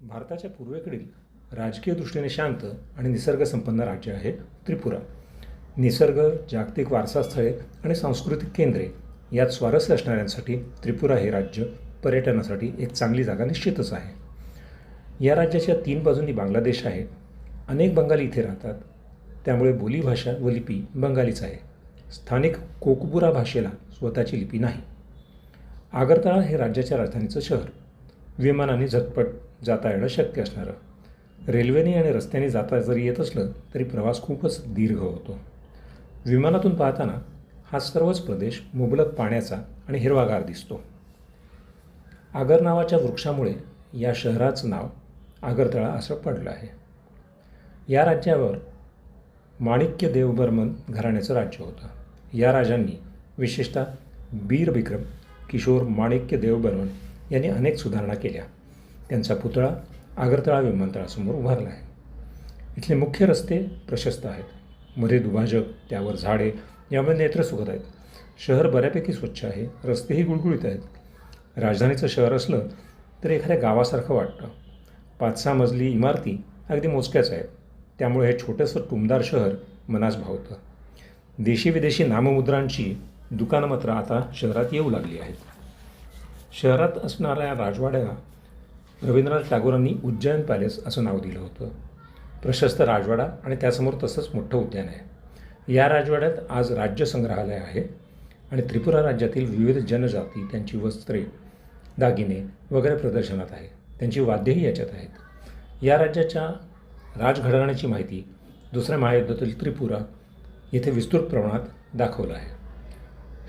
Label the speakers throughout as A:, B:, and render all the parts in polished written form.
A: भारताच्या पूर्वेकडील राजकीय दृष्टीने शांत आणि निसर्गसंपन्न राज्य आहे त्रिपुरा. निसर्ग, जागतिक वारसास्थळे आणि सांस्कृतिक केंद्रे यात स्वारस्य असणाऱ्यांसाठी त्रिपुरा हे राज्य पर्यटनासाठी एक चांगली जागा निश्चितच आहे. या राज्याच्या 3 बाजूंनी बांगलादेश आहे. अनेक बंगाली इथे राहतात, त्यामुळे बोलीभाषा व लिपी बंगालीच आहे. स्थानिक कोकबुरा भाषेला स्वतःची लिपी नाही. आगरतळा हे राज्याच्या राजधानीचं शहर. विमानाने झटपट जाता येणं शक्य असणारं. रेल्वेने आणि रस्त्याने जाता जरी येत असलं तरी प्रवास खूपच दीर्घ होतो. विमानातून पाहताना हा सर्वच प्रदेश मुबलक पाण्याचा आणि हिरवागार दिसतो. आगर नावाच्या वृक्षामुळे या शहराचं नाव आगरतळा असं पडलं आहे. या राज्यावर माणिक्य देवबर्मन घराण्याचं राज्य होतं. या राजांनी विशेषतः बीर विक्रम किशोर माणिक्य देवबर्मन यांनी अनेक सुधारणा केल्या. त्यांचा पुतळा आगरतळा विमानतळासमोर उभारला आहे. इथले मुख्य रस्ते प्रशस्त आहेत. मध्ये दुभाजक, त्यावर झाडे, यामुळे नेत्र सुखत आहेत. शहर बऱ्यापैकी स्वच्छ आहे. रस्तेही गुळगुळीत आहेत. राजधानीचं शहर असलं तर एखाद्या गावासारखं वाटतं. 5-6 मजली इमारती अगदी मोजक्याच आहेत. त्यामुळे हे छोटंसं टुमदार शहर मनास भावतं. देशी विदेशी नाममुद्रांची दुकानं मात्र आता शहरात येऊ लागली आहेत. शहरात असणाऱ्या राजवाड्याला रवींद्रनाथ टागोरांनी उज्जैन पॅलेस असं नाव दिलं होतं. प्रशस्त राजवाडा आणि त्यासमोर तसंच मोठं उद्यान आहे. या राजवाड्यात आज राज्य संग्रहालय आहे आणि त्रिपुरा राज्यातील विविध जनजाती, त्यांची वस्त्रे, दागिने वगैरे प्रदर्शनात आहे. त्यांची वाद्येही याच्यात आहेत. या राज्याच्या राजघराण्याची माहिती दुसऱ्या महायुद्धातील त्रिपुरा येथे विस्तृत प्रमाणात दाखवलं आहे.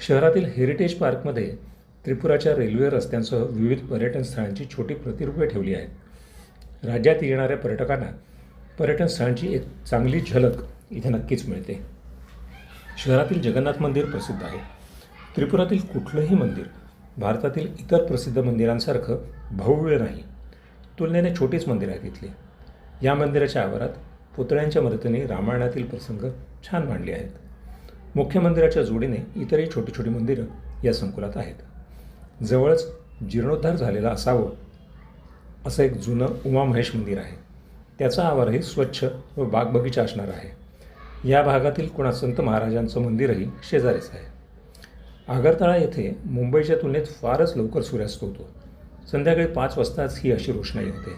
A: शहरातील हेरिटेज पार्कमध्ये त्रिपुराच्या रेल्वे रस्त्यांसह विविध पर्यटन स्थळांची छोटी प्रतिरूपे ठेवली आहेत. राज्यात येणाऱ्या पर्यटकांना पर्यटन स्थळांची एक चांगली झलक इथे नक्कीच मिळते. शहरातील जगन्नाथ मंदिर प्रसिद्ध आहे. त्रिपुरातील कुठलंही मंदिर भारतातील इतर प्रसिद्ध मंदिरांसारखं भव्य नाही. तुलनेने छोटीच मंदिरं आहेत इथली. या मंदिराच्या आवारात पुतळ्यांच्या मदतीने रामायणातील प्रसंग छान मांडले आहेत. मुख्य मंदिराच्या जोडीने इतरही छोटी छोटी मंदिरं या संकुलात आहेत. जवळच जीर्णोद्धार झालेलं असावं असं एक जुनं उमा महेश मंदिर आहे. त्याचा आवारही स्वच्छ व बागबगीचा असणार आहे. या भागातील कुणा संत महाराजांचं मंदिरही शेजारीच आहे. आगरतळा येथे मुंबईच्या तुलनेत फारच लवकर सूर्यास्त होतो. संध्याकाळी 5 वाजताच ही अशी रोषणाई होते.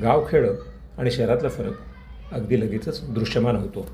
A: गावखेडं आणि शहरातला फरक अगदी लगेचच दृश्यमान होतो.